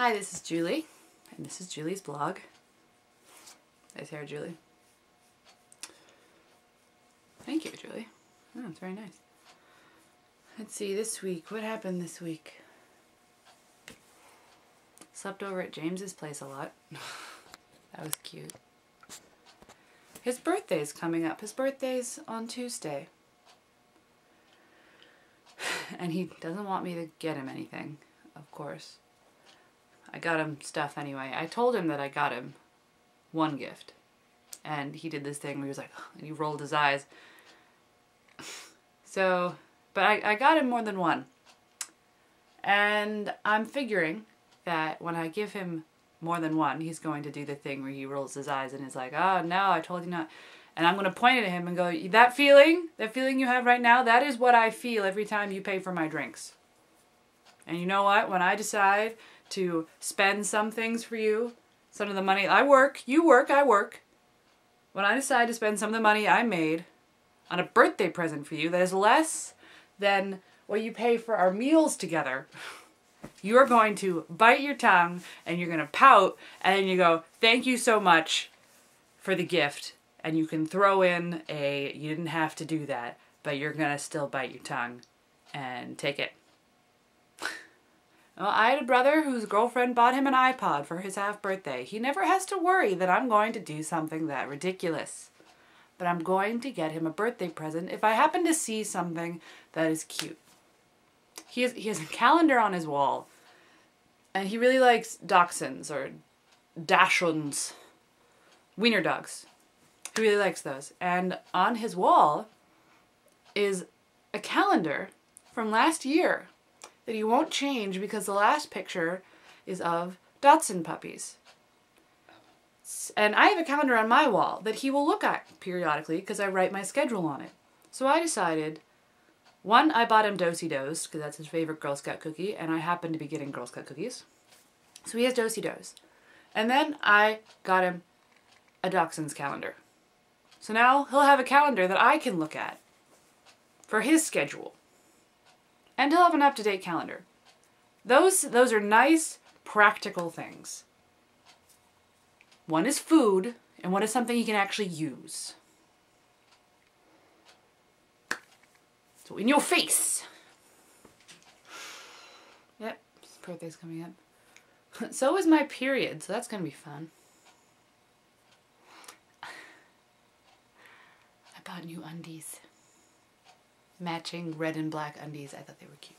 Hi, this is Julie, and this is Julie's blog. Nice hair, Julie. Thank you, Julie. Oh, it's very nice. Let's see, this week, what happened this week? Slept over at James's place a lot. That was cute. His birthday's coming up. His birthday's on Tuesday. And he doesn't want me to get him anything, of course. I got him stuff anyway. I told him that I got him one gift. And he did this thing where he was like, and he rolled his eyes. So, but I got him more than one. And I'm figuring that when I give him more than one, he's going to do the thing where he rolls his eyes and is like, oh no, I told you not. And I'm going to point at him and go, that feeling you have right now, that is what I feel every time you pay for my drinks. And you know what? When I decide to spend some things for you, some of the money, I work, you work, I work. When I decide to spend some of the money I made on a birthday present for you that is less than what you pay for our meals together, you're going to bite your tongue and you're going to pout and then you go, thank you so much for the gift. And you can throw in a, you didn't have to do that, but you're going to still bite your tongue and take it. Well, I had a brother whose girlfriend bought him an iPod for his half birthday. He never has to worry that I'm going to do something that ridiculous. But I'm going to get him a birthday present if I happen to see something that is cute. He has a calendar on his wall. And he really likes dachshunds or dachshunds. Wiener dogs. He really likes those. And on his wall is a calendar from last year that he won't change because the last picture is of Dachshund puppies. And I have a calendar on my wall that he will look at periodically because I write my schedule on it. So I decided, one, I bought him Do-si-dos because that's his favorite Girl Scout cookie, and I happen to be getting Girl Scout cookies. So he has Do-si-dos. And then I got him a Dachshund's calendar. So now he'll have a calendar that I can look at for his schedule. And he'll have an up-to-date calendar. Those are nice, practical things. One is food, and one is something he can actually use. So in your face! Yep, his birthday's coming up. So is my period, so that's going to be fun. I bought new undies. Matching red and black undies. I thought they were cute.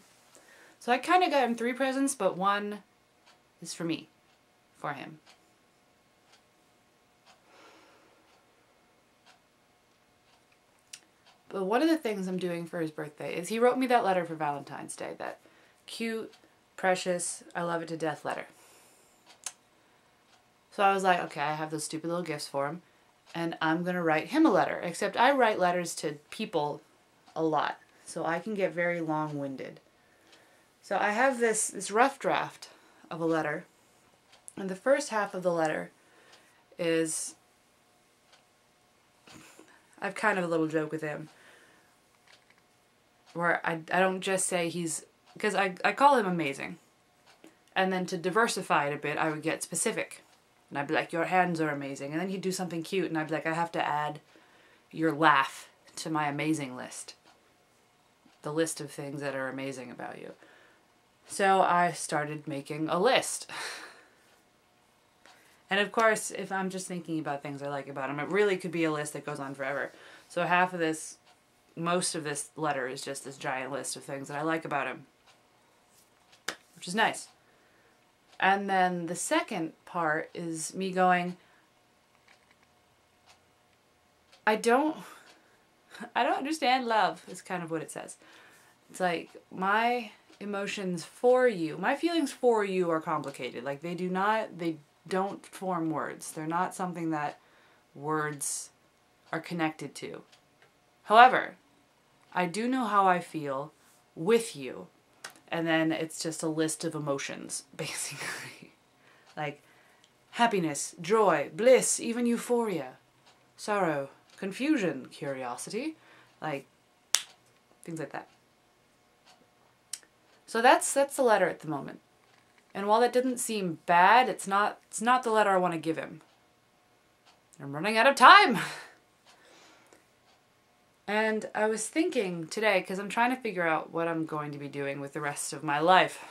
So I kind of got him 3 presents, but one is for me. For him. But one of the things I'm doing for his birthday is he wrote me that letter for Valentine's Day. That cute, precious, I love it to death letter. So I was like, okay, I have those stupid little gifts for him. And I'm going to write him a letter. Except I write letters to people a lot, so I can get very long-winded. So I have this rough draft of a letter, and the first half of the letter is, I've kind of a little joke with him, where I don't just say he's, because I call him amazing, and then to diversify it a bit, I would get specific, and I'd be like, your hands are amazing, and then he'd do something cute, and I'd be like, I have to add your laugh to my amazing list. The list of things that are amazing about you. So I started making a list. And of course, if I'm just thinking about things I like about him, it really could be a list that goes on forever. So half of this, most of this letter is just this giant list of things that I like about him. Which is nice. And then the second part is me going, I don't understand love, is kind of what it says. It's like, my emotions for you, my feelings for you are complicated. Like, they don't form words. They're not something that words are connected to. However, I do know how I feel with you. And then it's just a list of emotions, basically. Like, happiness, joy, bliss, even euphoria, sorrow, confusion, curiosity, like things like that. So that's the letter at the moment. And while that didn't seem bad, it's not the letter I want to give him. I'm running out of time. And I was thinking today, because I'm trying to figure out what I'm going to be doing with the rest of my life,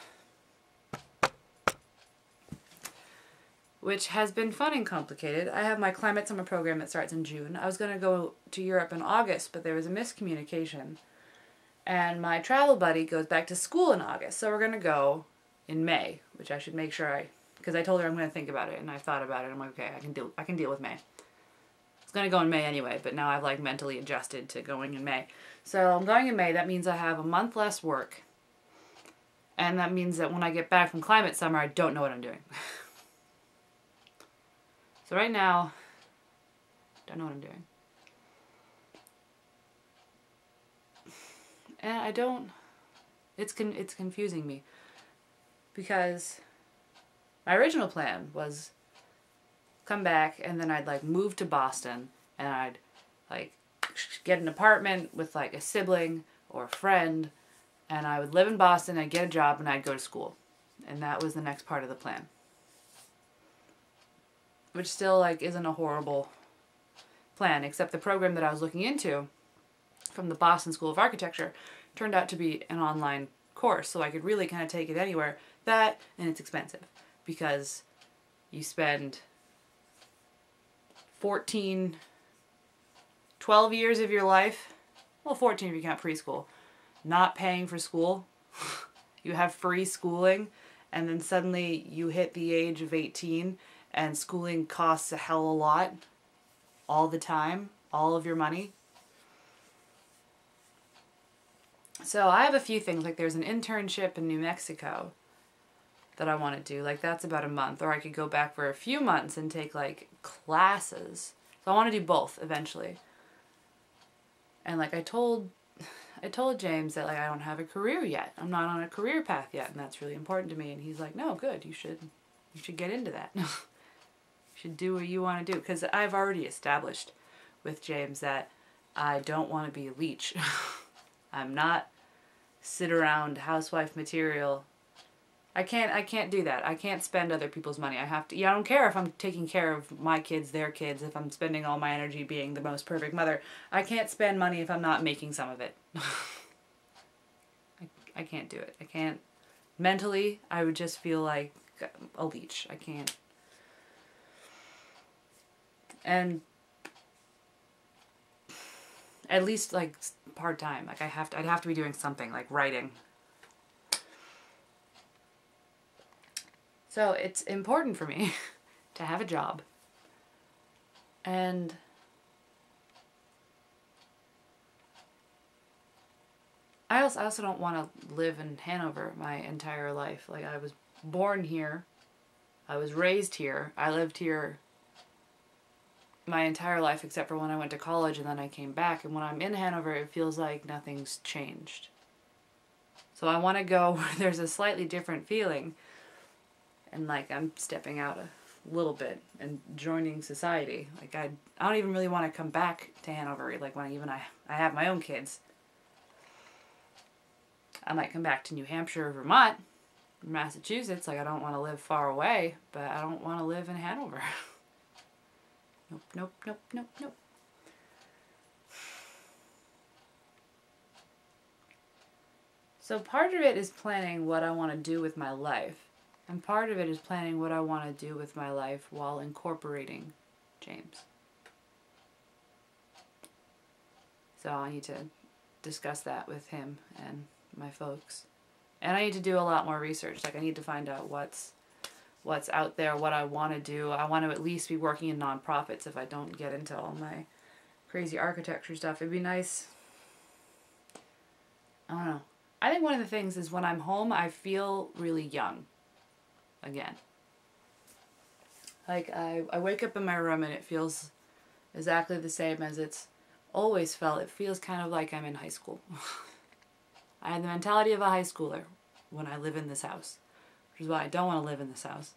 which has been fun and complicated. I have my climate summer program that starts in June. I was going to go to Europe in August, but there was a miscommunication. And my travel buddy goes back to school in August, so we're going to go in May, which I should make sure because I told her I'm going to think about it, and I thought about it. I'm like, okay, I can deal with May. It's going to go in May anyway, but now I've like mentally adjusted to going in May. So I'm going in May. That means I have a month less work. And that means that when I get back from climate summer, I don't know what I'm doing. So right now, don't know what I'm doing. And I don't, it's confusing me. Because my original plan was come back and then I'd like move to Boston and I'd like get an apartment with like a sibling or a friend, and I would live in Boston, I'd get a job, and I'd go to school. And that was the next part of the plan. Which still like isn't a horrible plan, except the program that I was looking into from the Boston School of Architecture turned out to be an online course, so I could really kind of take it anywhere. That, and it's expensive because you spend 12 years of your life, well 14 if you count preschool, not paying for school. You have free schooling, and then suddenly you hit the age of 18 and schooling costs a hell of a lot all the time, all of your money. So I have a few things, like there's an internship in New Mexico that I want to do. Like that's about a month, or I could go back for a few months and take like classes. So I want to do both eventually. And like I told James that like I don't have a career yet. I'm not on a career path yet, and that's really important to me. And he's like, "No, good. You should get into that. You should do what you want to do." Because I've already established with James that I don't want to be a leech. I'm not sit around housewife material. I can't do that. I can't spend other people's money. I have to. Yeah, I don't care if I'm taking care of my kids, their kids, if I'm spending all my energy being the most perfect mother. I can't spend money if I'm not making some of it. I can't do it. I can't. Mentally, I would just feel like a leech. I can't. And at least like part-time. Like I'd have to be doing something like writing. So it's important for me to have a job. And I also don't want to live in Hanover my entire life. Like I was born here. I was raised here. I lived here my entire life except for when I went to college, and then I came back. And when I'm in Hanover, it feels like nothing's changed. So I want to go where there's a slightly different feeling. And like I'm stepping out a little bit and joining society. Like I don't even really want to come back to Hanover. Like when I have my own kids. I might come back to New Hampshire or Vermont, Massachusetts. Like I don't want to live far away, but I don't want to live in Hanover. Nope, nope, nope, nope, nope. So part of it is planning what I want to do with my life. And part of it is planning what I want to do with my life while incorporating James. So I need to discuss that with him and my folks. And I need to do a lot more research. Like I need to find out what's out there, what I want to do. I want to at least be working in nonprofits if I don't get into all my crazy architecture stuff. It'd be nice. I don't know. I think one of the things is when I'm home, I feel really young. Again. Like I wake up in my room and it feels exactly the same as it's always felt. It feels kind of like I'm in high school. I have the mentality of a high schooler when I live in this house, which is why I don't want to live in this house.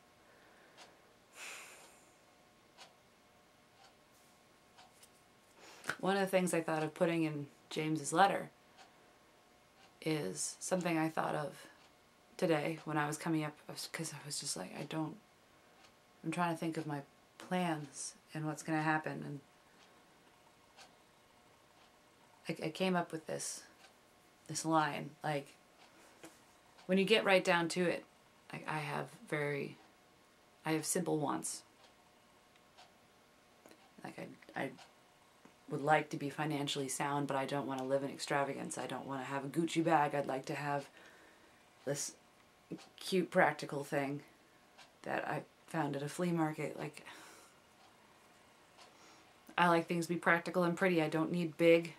One of the things I thought of putting in James's letter is something I thought of today when I was coming up, because I was just like, I'm trying to think of my plans and what's going to happen, and I came up with this line, like, when you get right down to it, like, I have simple wants. Like, I would like to be financially sound, but I don't want to live in extravagance. I don't want to have a Gucci bag. I'd like to have this cute practical thing that I found at a flea market. Like, I like things to be practical and pretty. I don't need big.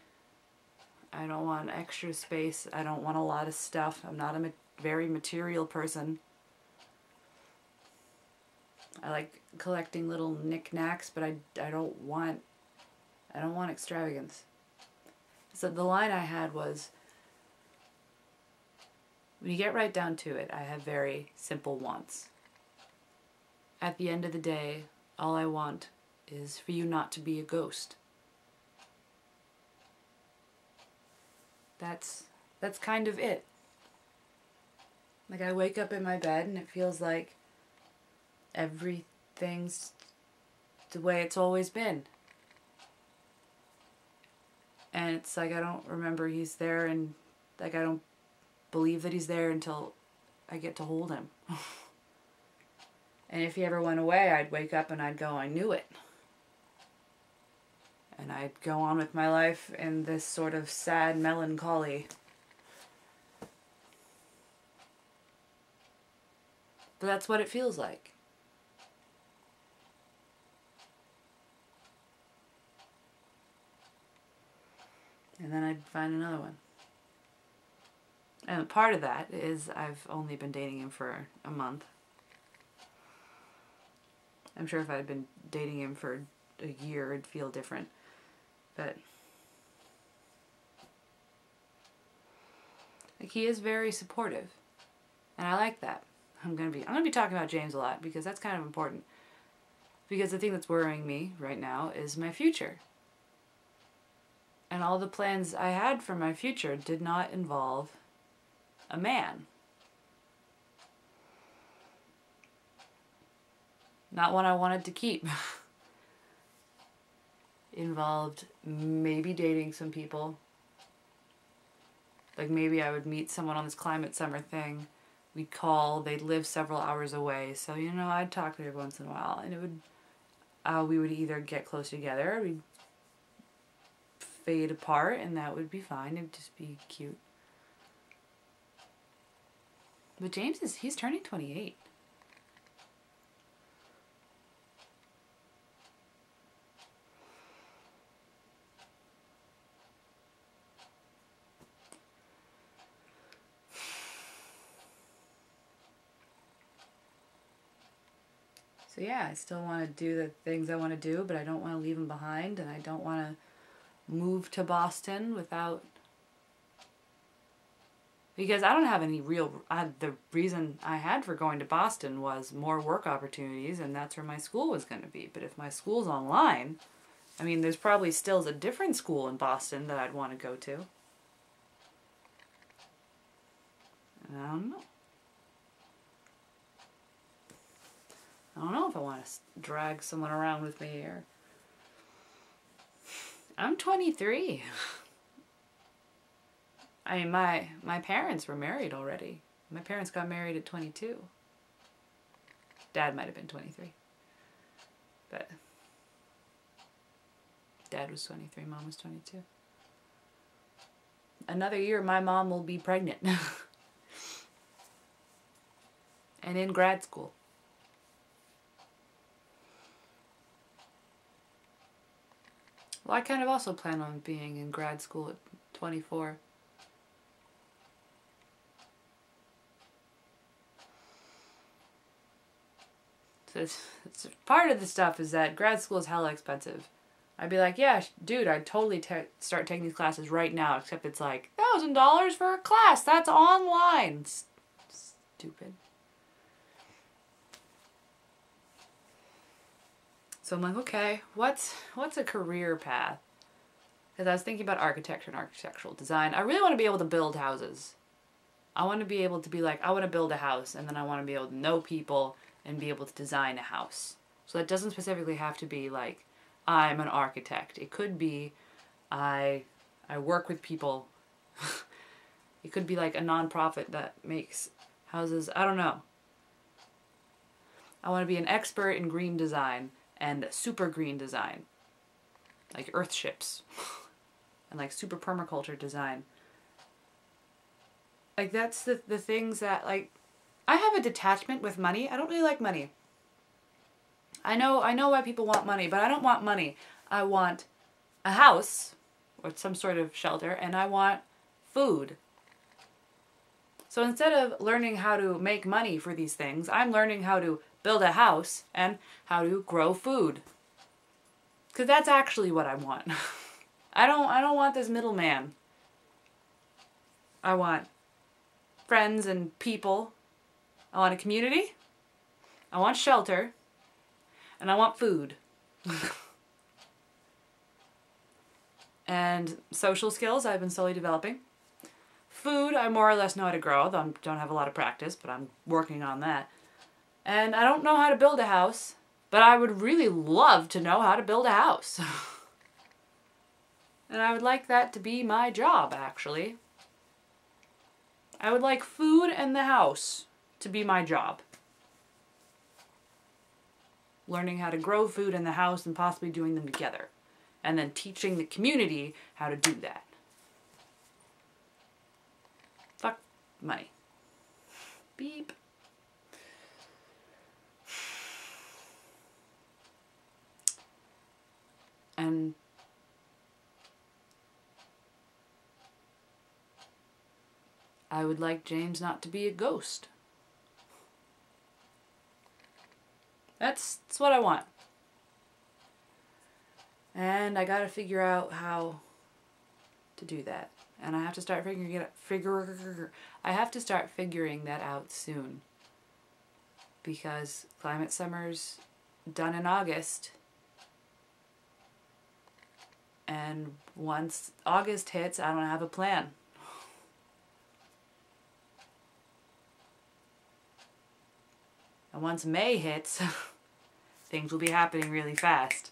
I don't want extra space. I don't want a lot of stuff. I'm not a very material person. I like collecting little knickknacks, but I don't want extravagance. So the line I had was, when you get right down to it, I have very simple wants. At the end of the day, all I want is for you not to be a ghost. That's kind of it. Like, I wake up in my bed and it feels like everything's the way it's always been. And it's like, I don't remember he's there, and like, I don't believe that he's there until I get to hold him. And if he ever went away, I'd wake up and I'd go, I knew it. And I'd go on with my life in this sort of sad melancholy. But that's what it feels like. And then I'd find another one. And part of that is I've only been dating him for a month. I'm sure if I had been dating him for a year, it'd feel different. But like, he is very supportive, and I like that. I'm gonna be talking about James a lot, because that's kind of important. Because the thing that's worrying me right now is my future. And all the plans I had for my future did not involve a man. Not one I wanted to keep. Involved maybe dating some people. Like, maybe I would meet someone on this Climate Summer thing. We'd call, they'd live several hours away. So, you know, I'd talk to her once in a while. And it would, we would either get close together, or we'd fade apart, and that would be fine. It would just be cute. But James he's turning 28. So yeah, I still want to do the things I want to do, but I don't want to leave him behind, and I don't want to move to Boston without... Because I don't have any real... the reason I had for going to Boston was more work opportunities, and that's where my school was going to be. But if my school's online, I mean, there's probably still a different school in Boston that I'd want to go to. I don't know. I don't know if I want to drag someone around with me, or... I'm 23. I mean, my parents were married already. My parents got married at 22. Dad might have been 23. But Dad was 23, Mom was 22. Another year, my mom will be pregnant. And in grad school. Well, I kind of also plan on being in grad school at 24. So it's part of the stuff is that grad school is hella expensive. I'd be like, yeah, dude, I'd totally start taking these classes right now, except it's like $1,000 for a class. That's online. Stupid. So I'm like, okay, what's a career path? Because I was thinking about architecture and architectural design. I really want to be able to build houses. I want to be able to be like, I want to build a house, and then I want to be able to know people and be able to design a house. So that doesn't specifically have to be like, I'm an architect. It could be, I work with people. It could be like a nonprofit that makes houses. I don't know. I want to be an expert in green design and super green design. Like earth ships. And like super permaculture design. Like that's the things that like, I have a detachment with money. I don't really like money. I know why people want money, but I don't want money. I want a house or some sort of shelter, and I want food. So instead of learning how to make money for these things, I'm learning how to build a house and how to grow food. Because that's actually what I want. I don't want this middleman. I want friends and people. I want a community. I want shelter. And I want food. And social skills I've been slowly developing. Food I more or less know how to grow, though I don't have a lot of practice, but I'm working on that. And I don't know how to build a house, but I would really love to know how to build a house. And I would like that to be my job, actually. I would like food and the house to be my job. Learning how to grow food in the house and possibly doing them together. And then teaching the community how to do that. Fuck money. Beep. And I would like James not to be a ghost. That's what I want. And I gotta figure out how to do that. And I have to start figuring that out soon. Because Climate Summer's done in August. And once August hits, I don't have a plan. And once May hits, things will be happening really fast.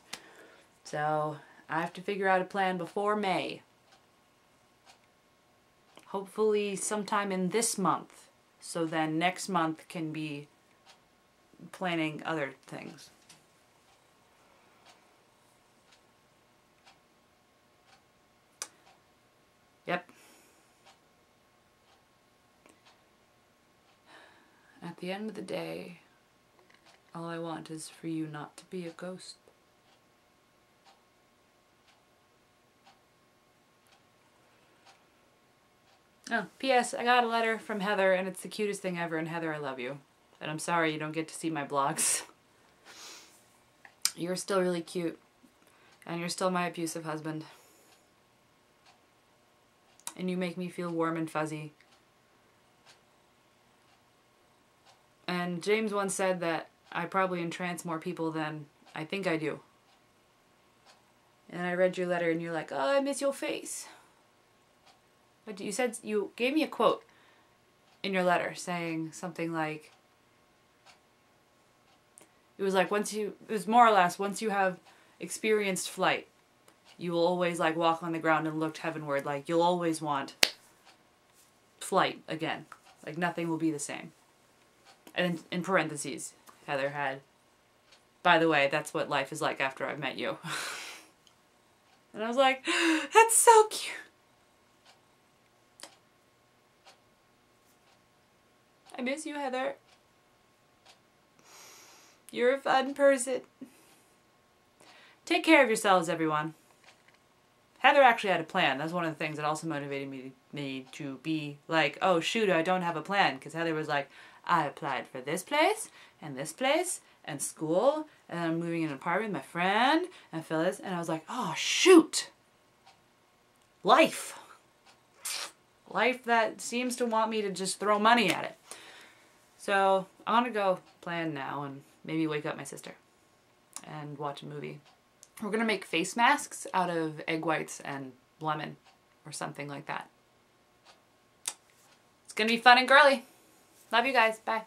So I have to figure out a plan before May. Hopefully sometime in this month. So then next month can be planning other things. Yep. At the end of the day, all I want is for you not to be a ghost. Oh, P.S. I got a letter from Heather, and it's the cutest thing ever, and Heather, I love you. And I'm sorry you don't get to see my blogs. You're still really cute, and you're still my abusive husband. And you make me feel warm and fuzzy. And James once said that I probably entrance more people than I think I do. And I read your letter and you're like, oh, I miss your face. But you said, you gave me a quote in your letter saying something like, it was like it was more or less, once you have experienced flight, you will always like walk on the ground and look heavenward. Like you'll always want flight again. Like nothing will be the same. And in parentheses, Heather had, by the way, that's what life is like after I've met you. And I was like, that's so cute. I miss you, Heather. You're a fun person. Take care of yourselves, everyone. Heather actually had a plan. That's one of the things that also motivated me to be like, oh shoot, I don't have a plan. Because Heather was like, I applied for this place, and school, and I'm moving in an apartment with my friend, and Phyllis, and I was like, oh shoot! Life! Life that seems to want me to just throw money at it. So, I want to go plan now, and maybe wake up my sister, and watch a movie. We're going to make face masks out of egg whites and lemon, or something like that. It's going to be fun and girly. Love you guys. Bye.